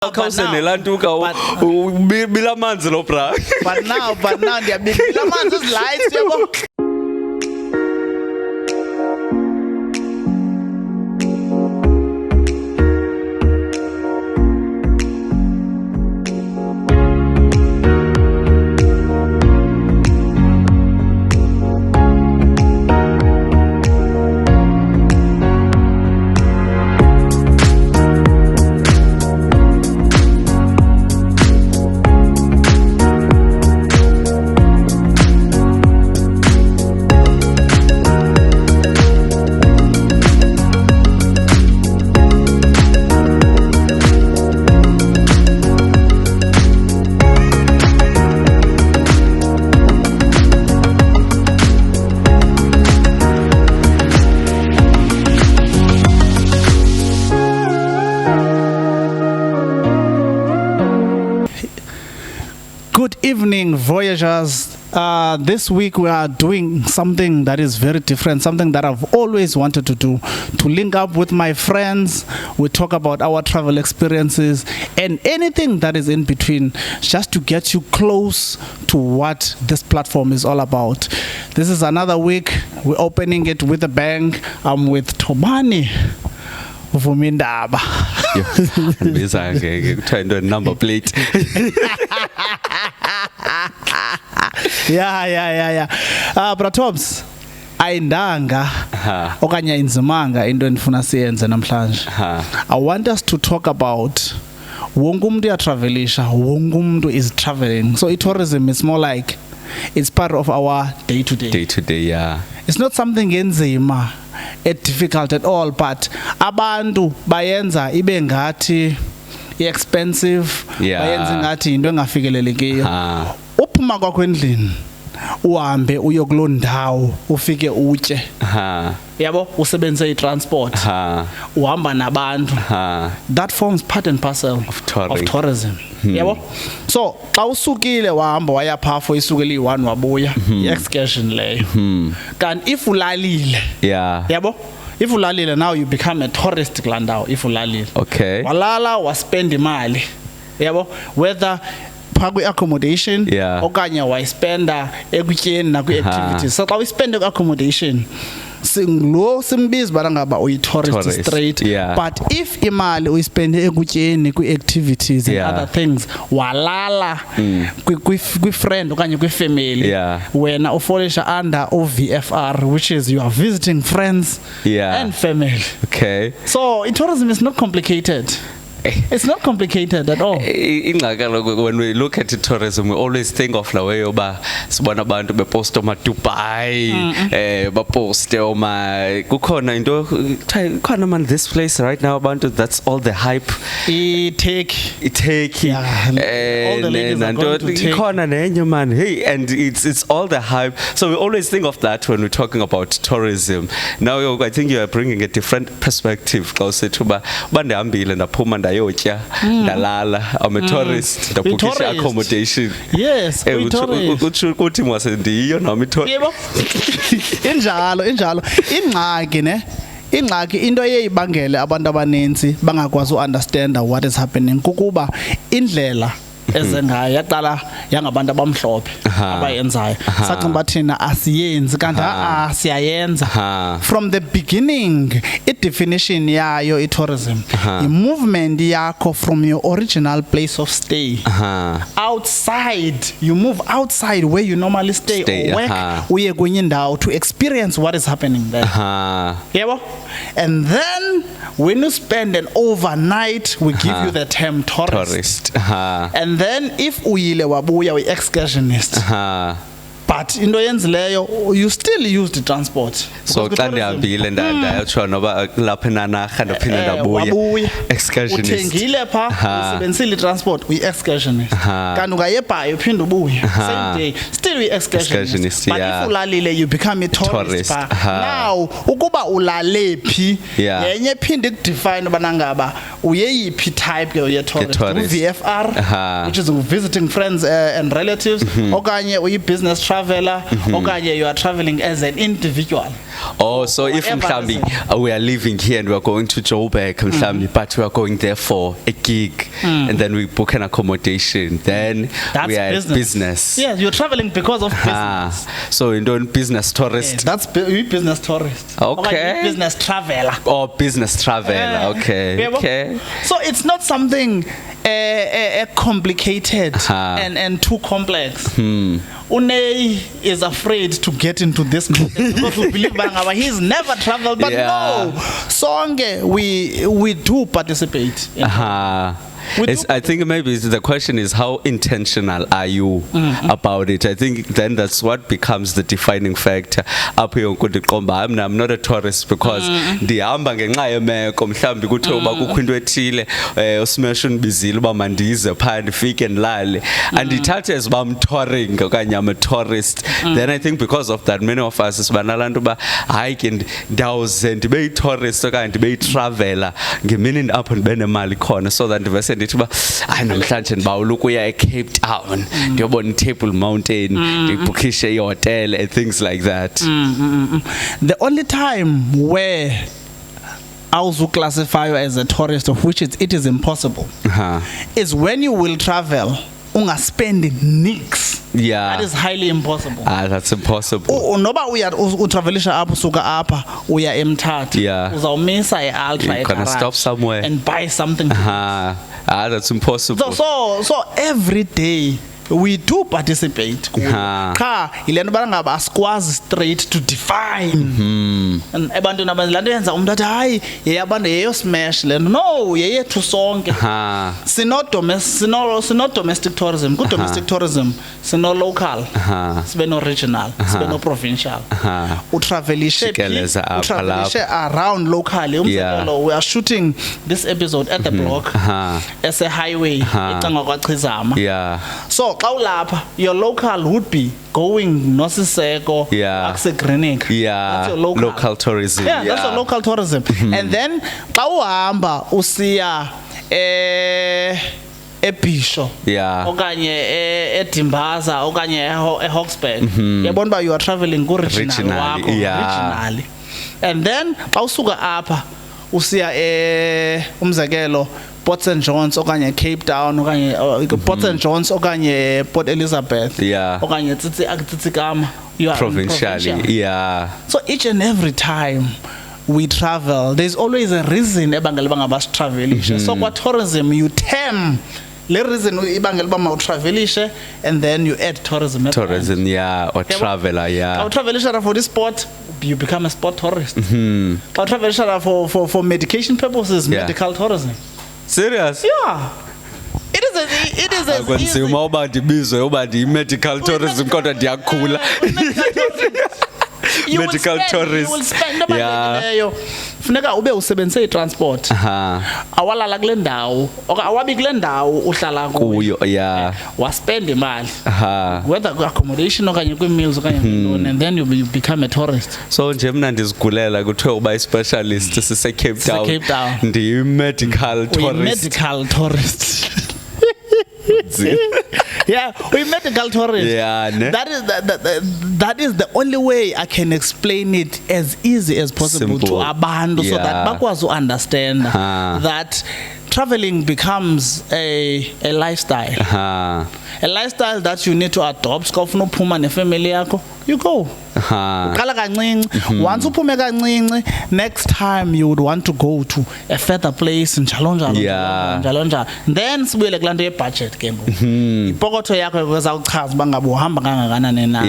Kausenelantuka bila manzi lo bra. But now bila manzi is lights yabo. Good evening, Voyagers. This week we are doing something that is very different, something that I've always wanted to do, to link up with my friends. We talk about our travel experiences and anything that is in between, just to get you close to what this platform is all about. This is another week. We're opening it with a bang. I'm with Thobani Vumindaba. Number plate. Yeah. Bratoms, ayindanga okanye inzimanga into endifuna siyenze namhlanje. I want us to talk about wonke umuntu uyatravelisha, wonke umuntu is traveling. So tourism is more like it's part of our day to day. Yeah. It's not something enzima, difficult at all, but abantu bayenza ibe ngathi expensive, bayenza ngathi into engafikelelekiyo. Uphuma kwakho endlini uhambe uyokulo ndawo ufike utye yabo usebenze i-transport uhamba nabantu that forms part and parcel of tourism. Yabo so xa usukile wahamba waya phafu isukele i1 wabuya i-excursion leyo kanti if ulalile yabo if ulalile now you become a tourist kula ndawo. If ulalile walala waspend imali yabo whether pagwe accommodation okanye wayispenda ekutyeni na kwi-activities. So xa uyispende ku-accommodation singlo simbiza bana ngaba uyi-tourist straight, but if imali uyispende ekutyeni kwi-activities and other things walala kwi-friend okanye kwi-family wena ufolisha under OVFR, which is you are visiting friends and family. So tourism is not complicated. It's not complicated at all. When we look at tourism, we always think of the way oba sibona abantu bepost oma Dubai, bapost oma kukhona into khona man this place right now abantu, that's all the hype. Take all the ladies are going to take. Khona nenye man, hey, and it's all the hype. So we always think of that when we're talking about tourism. Now I think you are bringing a different perspective closer to bande ambile ndaphuma ndalala. I'm a tourist. Ndabukisha accommodation. Yes, uthi mwasendiyo nami tourist. Injalo ingxaki into eyibangele abantu abaninzi bangakwazi understand what is happening kukuba indlela ezengayo yaqala yangabantu abamhlophe abayenzayo sacimba thina asiyenzi kanti siyayenza. From the beginning i-definition yayo i-tourism i-movement yakho from your original place of stay outside. You move outside where you normally stay or work uye kwenye indawo to experience what is happening there. Yebo? And then when you spend an overnight, we give you the term tourist. And then if uyile wabuya we excursionist. But into yenzileyo you still use the transport. So xa ndihambile ndayatsho noba lapha nanarha ndaphinda ndabuya excursionist. Uthengile pha usebenzisile transport uyi-excursionist. Kanti ungayebhayo uphinde ubuye same day still uyi-excursionist. But if ulalile you become a tourist. Now ukuba ulale phi yenye phinde ikudefine ubana ngaba uyeyiphi type ye-tourist. VFR which is visiting friends and relatives okanye uyi-business travel traveler okanye you are traveling as an individual. Oh, so if mhlambi we are living here and we are going to Joburg mhlambi, but we are going there for a gig and then we book an accommodation, then that's we are business. Yes, you're traveling because of business. So you don't business tourist. Yeah, that's business tourist. Okay. Business traveler. Or business traveler. Okay. Okay. So it's not something complicated and too complex. Unei is afraid to get into this because we believe he's never traveled, but no, songe we do participate. I think maybe the question is how intentional are you about it. I think then that's what becomes the defining factor. I'm not a tourist because ndihamba ngenxa yemeko mhlawumbi kuthiwa uba kukho into ethile uSmash undibizile uba mandize phaa ndifike ndilale andithathe as uba touring okanye I'm a tourist. Then I think because of that many of us sibanala nto uba hayi ke ndawuze ndibe yi-tourist okanye ndibe yi-traveler ngemini apho ndibe nemali khona so that ndivese ndithi uba hayi namhlanje ndibawela ukuya eCape Town ndiyobona iTable Mountain ndibhukishe ihotel and things like that. The only time where I will classify you as a tourist, of which it is impossible, is when you will travel ungaspend nix. Yeah, that is highly impossible. That's impossible. Noba utravelisha apho suka apha uya eMthatha uzawumisa eAltra you're gonna stop somewhere and buy something. That's impossible. So every day we do participate. Cha ilento balangaba asikwazi straight to define. And abantu nabantu yenza umuntu athi hayi yeyabantu yeyo smash lento. No, yeyethu sonke. Sino domestic tourism. Good domestic tourism. Sino local. Sibe no regional. Sibe no provincial. Utravelishe around locally. We are shooting this episode at the block as a highway eCanga kwa Chizama. So your local would be going Nosiseko, Axegrenik. That's your local tourism. That's your local tourism. And then Kawamba Usia Episho. Okanye Etimbaza, Okanye Hawksburg. Yabonba you are traveling go regionally. And then Pausuga Apa Usia Umzagelo. Port St. John's okanye Cape Town okanye Port St. John's okanye Port Elizabeth okanye Tsitsikama you are provincially. So each and every time we travel there's always a reason ebangela bangabas travelisha. So kwa tourism you term le reason ibangela ba ma travelisha and then you add tourism or traveler Ka travelisha for this sport you become a sport tourist. Ka travelisha for medication purposes medical tourism. Serious? Yeah. It is as easy. Uba ndibizwe uba ndi-medical tourism kodwa ndiyakhula. Medical tourist. You will spend leyo. Funeka ube usebenzise i-transport. Awalala kule ndawo. Awabi kule ndawo uhlala kuyo. Waspend imali. Whether accommodation okanye kwi-meals okanye and then you become a tourist. So nje mna ndizigulela kuthiwa uba i-specialist sise-Cape Town. Ndiyi-medical tourist. Medical tourist. We medical tourists. That is the only way I can explain it as easy as possible to abantu so that bakwazi understand that traveling becomes a lifestyle. A lifestyle that you need to adopt. Ka ufuna uphuma nefamily yakho, you go. Uqala kancinci. Once uphume kancinci, next time you would want to go to a further place njalo njalo. Then sibuyele kulanto ye budget ke ngoku. Ipokotho yakho ezawuchaza uba ngabe uhamba kangakanani na.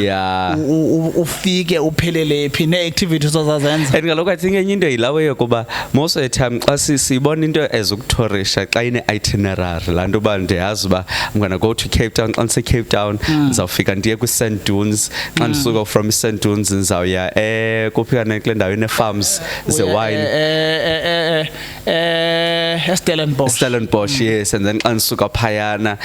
Ufike uphelele phi ne-activities ozazenza. And kaloku I think enye into yilawe yokuba most of the time xa sibona into ezokutourisha xa ine-itinerary laa nto uba ndiyazi uba I'm gonna go to Cape Town. Xa ndise Cape Town ndizawufika ndiye kwi-Sand Dunes. Xa ndisuka from Sand St Duns ngizawuya kuphika nekule ndawo ine farms ze-wine Stellenbosch, yes, and then xa ndisuka phayana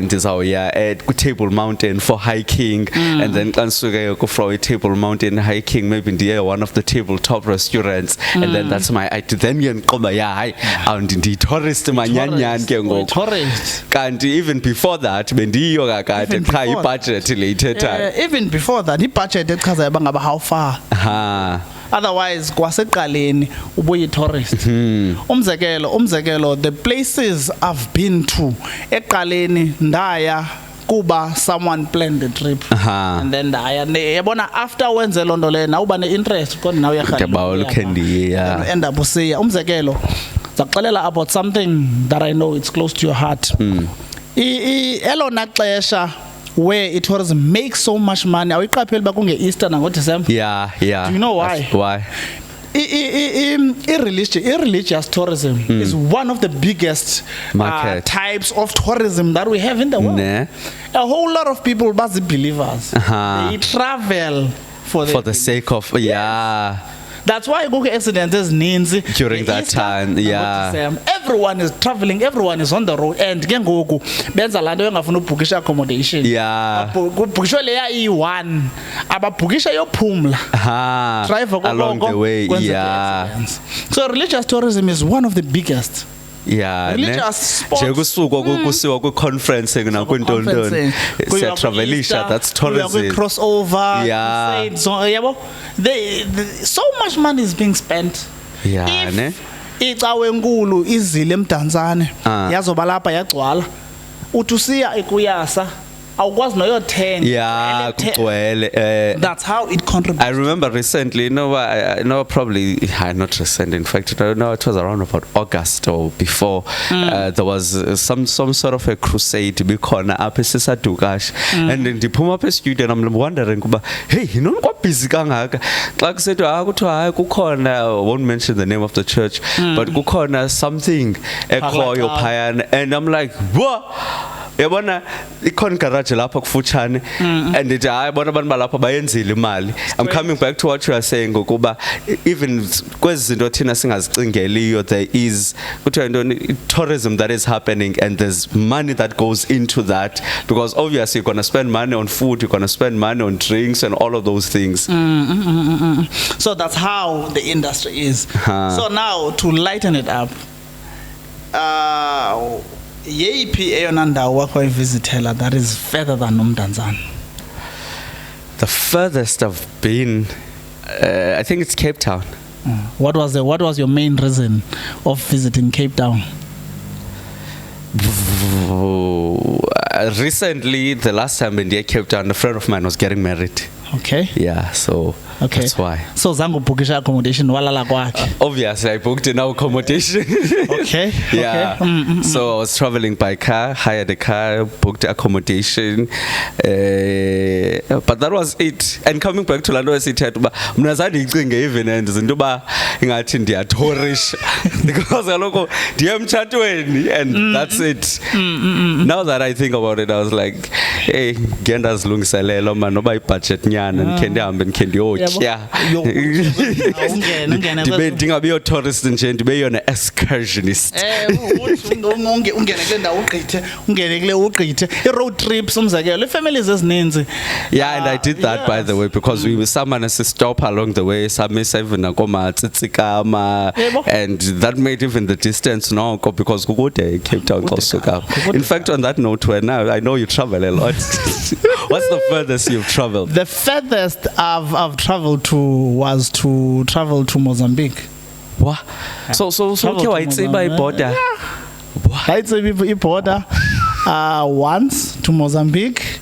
ndizawuya ku-Table Mountain for hiking, and then xa ndisuka from Table Mountain hiking maybe ndiye one of the tabletop restaurants, and then that's my idea. Then ndiqonda hayi ndi-tourist manyanyani ke ngoku, kanti even before that bendiyiyo kakade qha i-budget le ithethayo. Even before that i-budget echazayo bangaba how far. Otherwise kwaseqaleni ubuyi tourist. Umzekelo the places I've been to eqaleni ndaya kuba someone planned the trip, and then ndaya yabona after wenze lonto le na uba ne-interest kodwa nawe uyakhala end up usiya. Umzekelo zakuxelela about something that I know it's close to your heart. Elona xesha where tourism makes so much money awiqapheli ba kunge Easter nango December. Yeah. Do you know why? Why? Irreligious tourism is one of the biggest types of tourism that we have in the world. A whole lot of people, but the believers, they travel for the sake of That's why Google accidents means during that time, everyone is traveling, everyone is on the road, and kengoku benza lanto engafuna ubhukisha accommodation. Kubhukishwa leya i1 ababhukisha yophumla. Drive along the way. So religious tourism is one of the biggest. Religious sports. Kusiwa ku-conference nakwintoni siyatravelisha, that's tourism. Crossover. So much money is being spent. Icawe enkulu izile Mdantsane yazoba lapha yagcwala uthi usiya ekuyasa awukwazi noyothenga kugcwele. That's how it contributes. I remember recently, probably not recent, in fact, it was around about August or before, there was some sort of a crusade bikhona apha eSisadukash, and ndiphuma apha e-studio and I'm wondering kuba hey busy kangaka xa kusethwa kuthiwa hayi kukhona, I won't mention the name of the church, but kukhona something ekhoyo phayana, and I'm like what? Yabona ikhona garage lapha kufutshane, and ndithi hayi bona abantu balapha bayenzile imali. I'm coming back to what you are saying ngokuba even kwezi zinto thina singazicingeliyo, there is kuthiwa intoni tourism that is happening, and there's money that goes into that, because obviously you're going to spend money on food, you're going to spend money on drinks and all of those things. So that's how the industry is. So now to lighten it up, yeyiphi eyona ndawo wakho wayivisithela that is further than uMdantsane? The furthest I've been, I think it's Cape Town. What was your main reason of visiting Cape Town? Recently, the last time in Cape Town, a friend of mine was getting married. Okay. Yeah, so that's why. So zangu bookisha accommodation walala kwakhe. Obviously, I booked in our accommodation. Okay. Yeah. Okay. So I was traveling by car, hired a car, booked accommodation, but that was it. And coming back to Lando, I said, "Mna zani icinge even and zintoba ingathi ndiyathorish because aloko ndiyemtshatweni and that's it." Now that I think about it, I was like, "Hey, genda zilungiselelo man, noba ibudget nyana ndikhe ndihambe ndikhe ndiyotya." Ndingabi yo-tourist nje ndibe yona excursionist. Ungene kule ndawo ungene kule ugqithe i-road trips umzekelo i-families ezininzi. Yeah, and I did that by the way, because we were someone as a stop along the way, samisa even nakomatsitsikama, and that made even the distance noko because kukude Cape Town kosuka. In fact, on that note, where now I know you travel a lot. What's the furthest you've traveled? The furthest I've traveled to was to travel to Mozambique. What? So okay, why it's by border? It's a border once to Mozambique.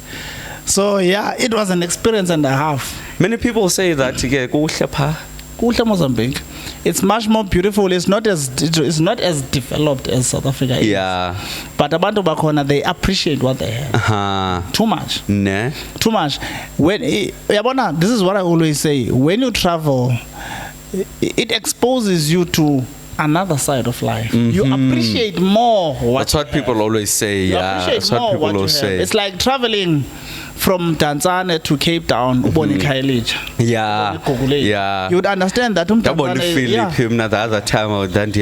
So yeah, it was an experience and a half. Many people say that Kuhle Mozambique. It's much more beautiful. It's not as developed as South Africa is. Yeah. But abantu bakhona, they appreciate what they have. Too much. Too much. This is what I always say. When you travel, it exposes you to another side of life. You appreciate more what That's what people always say. You appreciate that's what more people what always say. It's like traveling from Mdantsane to Cape Town ubone Khayelitsha. Yeah. You would understand that Philip him the other time I was done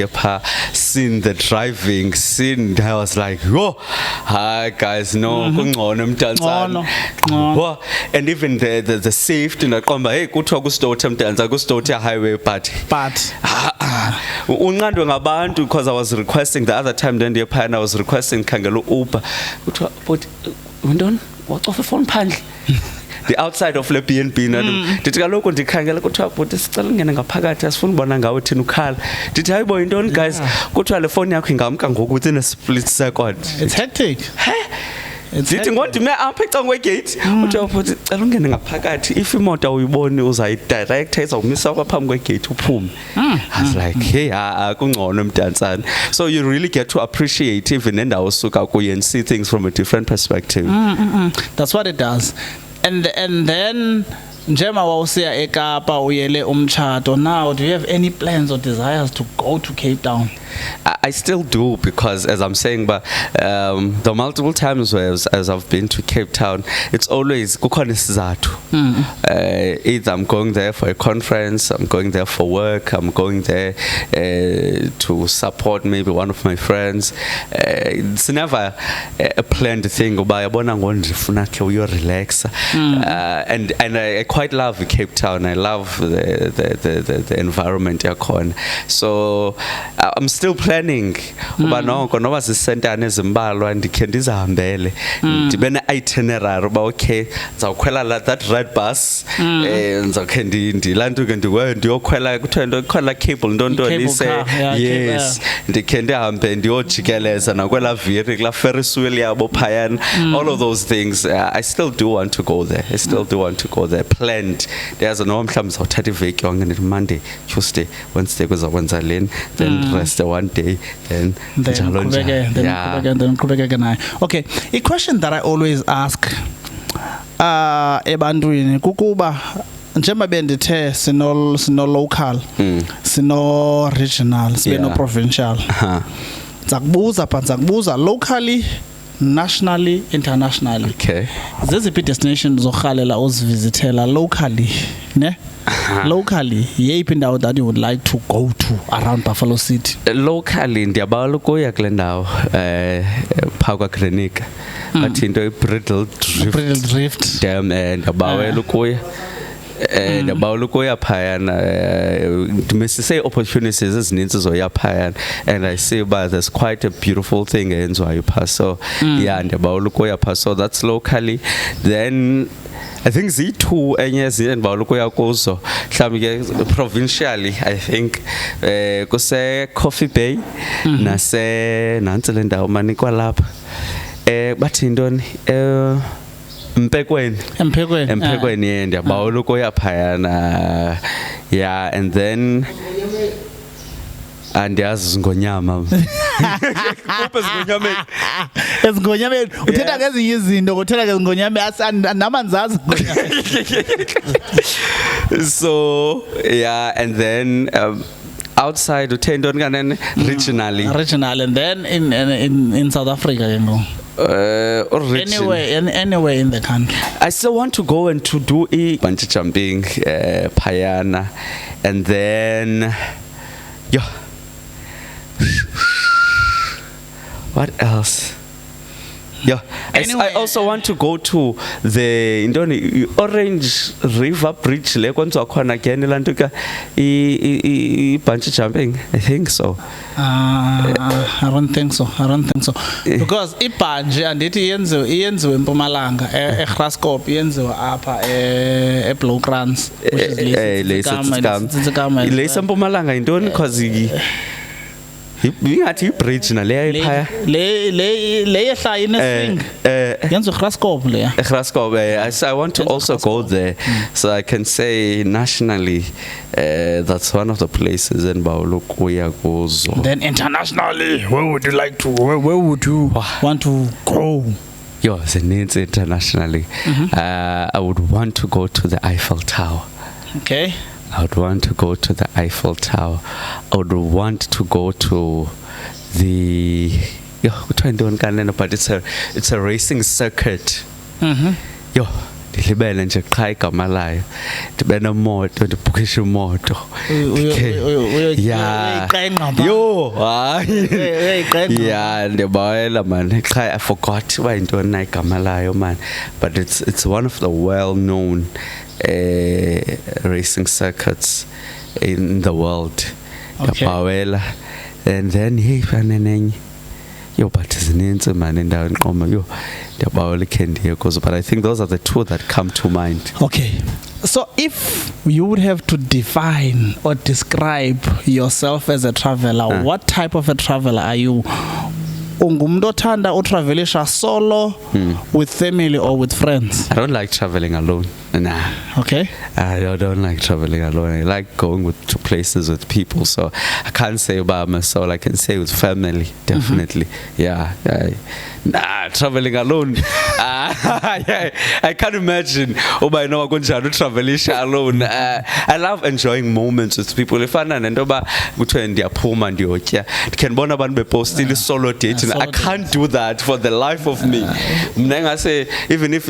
seen the driving scene. I was like, oh, hi guys, no, and even the safety na kwamba hey kuthiwa kusitotha Mdantsane kusitotha highway but unqandwe ngabantu because I was requesting the other time then I was requesting khangela Uber kuthiwa but undon wacofa phone phandle the outside of le B&B ndithi kaloku ndikhangela kuthiwa but sicela ungene ngaphakathi asifuna ubona ngawe thina ukhala ndithi hayibo yintoni guys kuthiwa le phone yakho ingamka ngoku within a split second. It's hectic. Ndithi ngodime apha ecangwe gate uthiwa futhi cela ungene ngaphakathi if imoto uyiboni uzayidirect izawumisa kwaphambi kwegate uphume. I was like hey kungcono Mdantsane, so you really get to appreciate even endawo osuka kuyo and see things from a different perspective. That's what it does. And then njema wawusiya eKapa uyele umtshato, now do you have any plans or desires to go to Cape Town? I still do, because as I'm saying, but the multiple times where as I've been to Cape Town, it's always kukhona isizathu. Either I'm going there for a conference, I'm going there for work, I'm going there to support maybe one of my friends. It's never a planned thing. And I quite love Cape Town. I love the environment. So I'm still planning uba noko noba zisentana ezimbalwa ndikhe ndizihambele ndibe ne-itinerary uba okay ndizawukhwela that red bus ndizawukhe ndilantuke ndiyokhwela kuthiwa ndiyokhwela cable ntontolise yes ndikhe ndihambe ndiyojikeleza nakwela viri kulaa ferris wheel yabo phayana all of those things. I still do want to go there. I still do want to go there. Planned. Ndiyazi noma mhlawumbe ndizawuthatha iveki yonke ndithi Monday, Tuesday, Wednesday kuzakwenza leni then rest one day then okay, a question that I always ask ebantwini kukuba njengoba bendithe sino local sino regional sibe no provincial nzakubuza locally, nationally, internationally. Okay. Zeziphi destinations zokuhalela ozivizithela locally, ne? Locally, yeyiphi indawo that you would like to go to around Buffalo City? Locally ndiyabawela ukuya kule ndawo phaa kwaGrenica bathi into i-Bridle Drift dam ndiyabawela ukuya ndiyabawela ukuya phayana ndimesise opportunities ezininzi zoya phayana and I see but there's quite a beautiful thing eyenziwayo phaa, so yeah ndiyabawela ukuya phaa, so that's locally. Then I think Z2 enye ndibawela ukuya kuzo mhlawumbi ke provincially I think kuse Coffee Bay nantsi le ndawo mani kwalapha bathi intoni Mphekweni ndiyabawela ukuya phayana yeah. And then andiyazi zingonyama kuphe ezingonyameni uthetha ngezinye izinto uthetha ngezingonyama namanzazi so yeah. And then outside uthendoni kanene regionally and then in South Africa anywhere in the country. I still want to go and to do bungee jumping payana, and then what else? Anyway, I also want to go to the Orange River Bridge le kwenziwa khona again lantuka bungee jumping. I think so. I don't think so because ibungee andithi iyenziwe eMpumalanga eGraskop yenziwa apha eBlowkrans which is lesa eMpumalanga intoni because ingathi ibridge naleya ephaya le yehla ineswing yenziwa eGraskop leya eGraskop. I want to also go there so I can say nationally that's one of the places endibawela ukuya kuzo. Then internationally, where would you want to go? Zininzi internationally. I would want to go to the Eiffel Tower. Okay. I would want to go to the Eiffel Tower. I would want to go to the but it's a racing circuit. yo ndilibele nje qha igama layo ndibe nemoto ndibhukishe imoto yo hayi yeah ndibawela man qha I forgot uba yintoni na igama layo man, but it's one of the well-known racing circuits in the world. Ndibawela and then hey fanenenye yo but zininzi man endaweni nqoma yo ndiyabawela ikhendi because, but I think those are the two that come to mind. Okay, so if you would have to define or describe yourself as a traveler, what type of a traveler are you? Ungumntu othanda utravelisha solo, with family or with friends? I don't like traveling alone. Nah. Okay. I don't like traveling alone. I like going to places with people. So I can't say about myself. I can say with family, definitely. Yeah. Nah, traveling alone. I can't imagine. Oh, by now I'm going to travel alone. I love enjoying moments with people. If I can solo date, I can't do that for the life of me. I say even if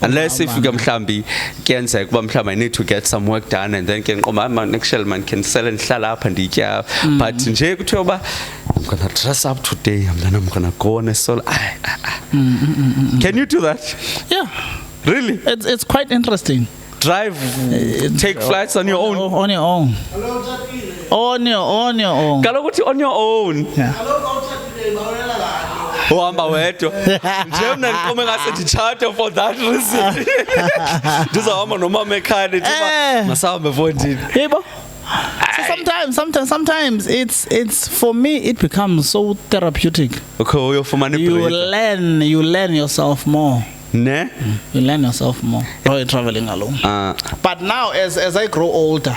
unless if I need to get some work done and then man can sell and shell up and but I'm gonna dress up today and then I'm gonna go on a solo. Can you do that? Yeah. Really? It's quite interesting. Drive, take flights on your own. On your own. On your own. On your own. Yeah. Uhamba wedwa nje mina ngiqome ngase ndichathe for that reason ndizahamba nomama ekhaya ndithi masahambe mfondini yebo. So sometimes it's for me it becomes so therapeutic. Okay, uyofumana you learn yourself more. Ne? You learn yourself more while you're traveling alone. But now, as I grow older,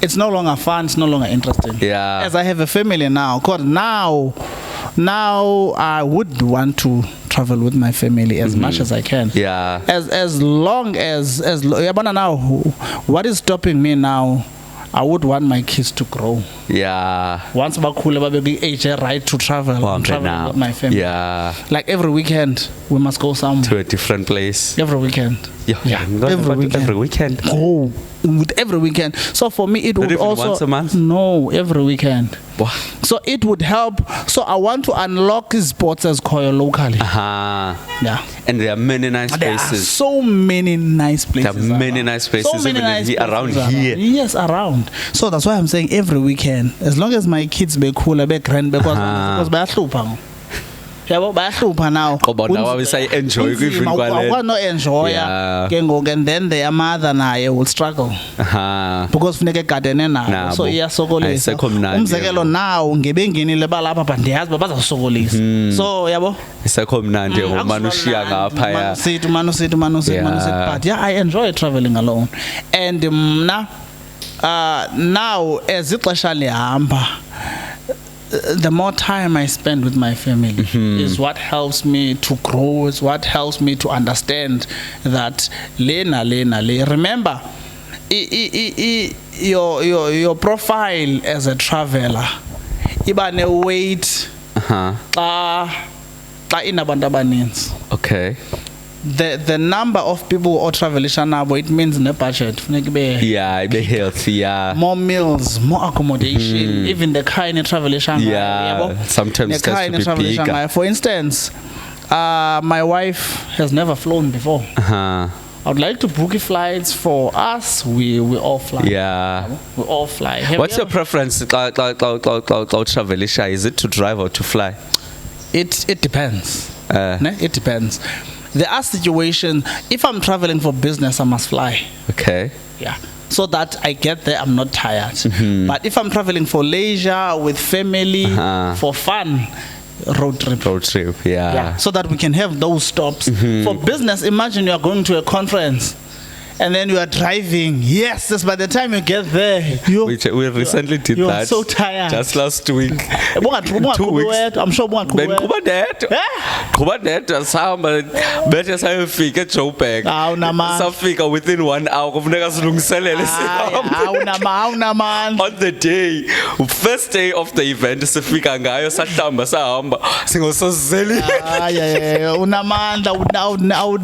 it's no longer fun. It's no longer interesting. Yeah. As I have a family now, because now I would want to travel with my family as much as I can. Yeah. As long as now, what is stopping me now? I would want my kids to grow. Yeah. Once bakhule be age right to travel with my family. Yeah. Like every weekend we must go somewhere. To a different place. Every weekend. Yeah. Every weekend. Oh, with every weekend. So for me it not would even also once a month? No, every weekend. Wow. So it would help. So I want to unlock sports as Koyo locally. Yeah. And there are many nice There are places. so many nice places. There are many nice places So many nice places around here. Yes, around. So that's why I'm saying every weekend. As long as my kids be cool, be grand, because bayahlupha. Yabo bayahlupha now. Now we say enjoy even kwale. No enjoy. And then their mother naye will struggle. Because funeke egadene nabo. So iyasokolisa. Umzekelo now ngebenginile balapha but ndiyazi bazasokolisa. So yabo isekho mnandi ngoba ushiya ngapha ya. Manu sit. But yeah, I enjoy traveling alone. And now as ixesha lihamba, the more time I spend with my family is what helps me to grow, is what helps me to understand that remember your profile as a traveler iba ne weight xa inabantu abaninzi. Okay. The number of people who travelisha nabo, it means ne budget funeka be healthy, yeah, more meals, more accommodation, even the car in travelisha. Yeah, sometimes the car in travelisha. For instance, my wife has never flown before. I would like to book flights for us. We all fly. Yeah, we all fly. What's your preference? Travelisha, is it to drive or to fly? It depends. It depends. There are situations, if I'm traveling for business, I must fly. Okay. Yeah. So that I get there, I'm not tired. But if I'm traveling for leisure, with family, for fun, road trip, yeah. So that we can have those stops. For business, imagine you are going to a conference and then you are driving. Yes, by the time you get there, we recently did you that. are so tired. Just last week. 2 weeks. I'm sure Benqhuba ndedwa sahamba bethe sayofika eJoburg. Safika within 1 hour kufuneka silungiselele awunamandla. On the day, first day of the event, sifika ngayo sahlamba sahamba singosozeli. Unamandla. I would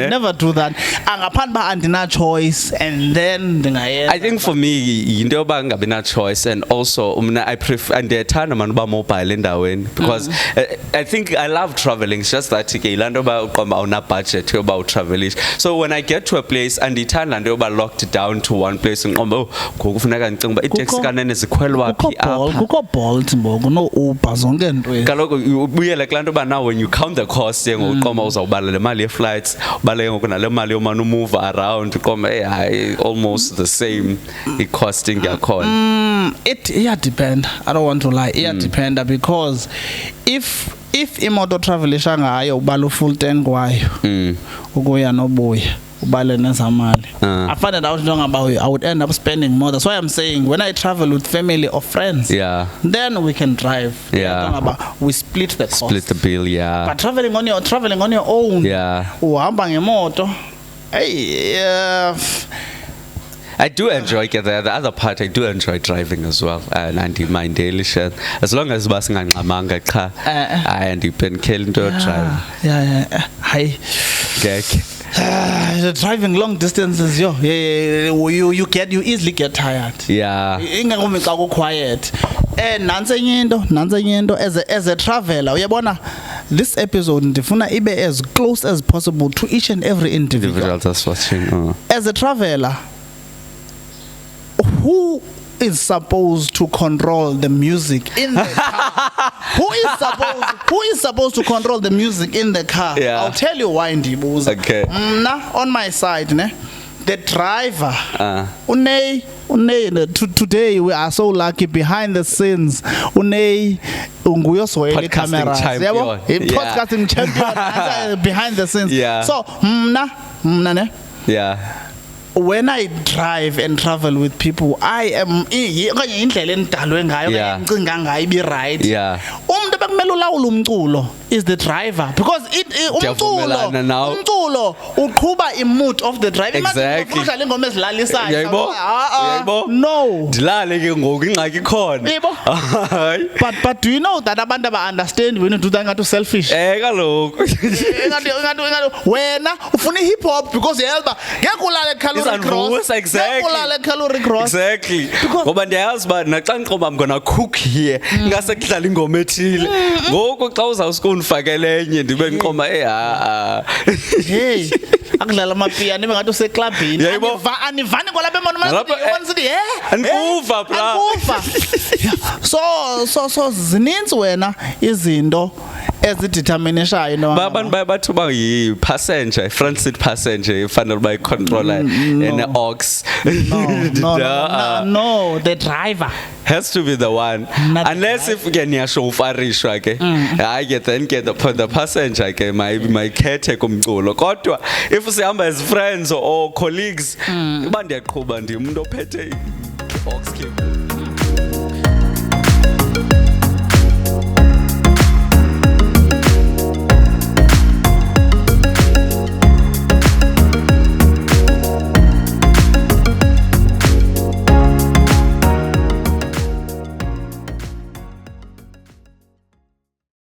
never do that. Angaphandle ba andina choice and then I think for me into yoba ngabe na choice, and also I prefer ndiyethanda man uba mobile endaweni because I think I love traveling. It's just that ke lando ba uqomba awuna budget yoba utravelisha. So when I get to a place andithanda nto yoba locked down to one place ngiqomba ngoku kufuneka ndicinga uba itaxi kanene zikhwelwa phi apha. Kukho Bolt ngoku no Uber zonke into. Kaloku ubuyele kulaa nto yoba now when you count the cost ngokuqomba uzawubala le mali ye-flights ubale ngoku nale mali yomane umove around uqomba almost the same i-costing yakhona. It depend. I don't want to lie. It depend because if imoto travelisha ngayo ubala full tank wayo ukuya nobuya ubale nezamali I find it out about I would end up spending more. That's why I'm saying when I travel with family or friends, then we can drive. We split the cost. Split the bill, But traveling on your own, uhamba ngemoto. I do enjoy the other part. I do enjoy driving as well, and I did my daily share as long as basinganqamanga qha andiphenkele into drive. Hi. Driving long distances, you easily get tired. Ingakumbi xa ku quiet. Nansi enye into as a traveler uyabona this episode ndifuna ibe as close as possible to each and every individual that's watching. As a traveler, who is supposed to control the music in the car? Who is supposed to control the music in the car? I'll tell you why ndibuza. Okay. On my side, the driver. Today we are so lucky behind the scenes. Podcasting champion behind the scenes. So when I drive and travel with people, I am indlela endalwe ngayo ngicinga ngayo ibe right. Umuntu bekumele ulawula umculo is the driver because umculo uqhuba mood of the driver. Exactly. Ingoma ezilalisayo. No. Dilale ke ngoku ingxaki ikhona. But do you know that abantu aba understand when you do that ngathi selfish? Kaloku. Wena ufuna hip hop because yelba ngeke ulale calorie cross. Exactly. Ngoba ndiyazi ba naxa ngiqoba I'm gonna cook here. Ngase kudlala ingoma ethile. Ngoku xa uzawusikonifakele enye ndibe ngiqoma hey akudlala amapiano ngathi useclubini anivani kwalapha emonto sithi anikuva bra so zininzi wena izinto ezideterminishayo abantu bayabathu ba yi passenger front seat passenger ifanele uba icontroller and aux no the driver has to be the one unless if ke niyashofarishwa ke hayi ke then ke the passenger ke my khethe kumculo kodwa if sihamba as friends or colleagues uba ndiyaqhuba ndimuntu ophethe aux keyboard.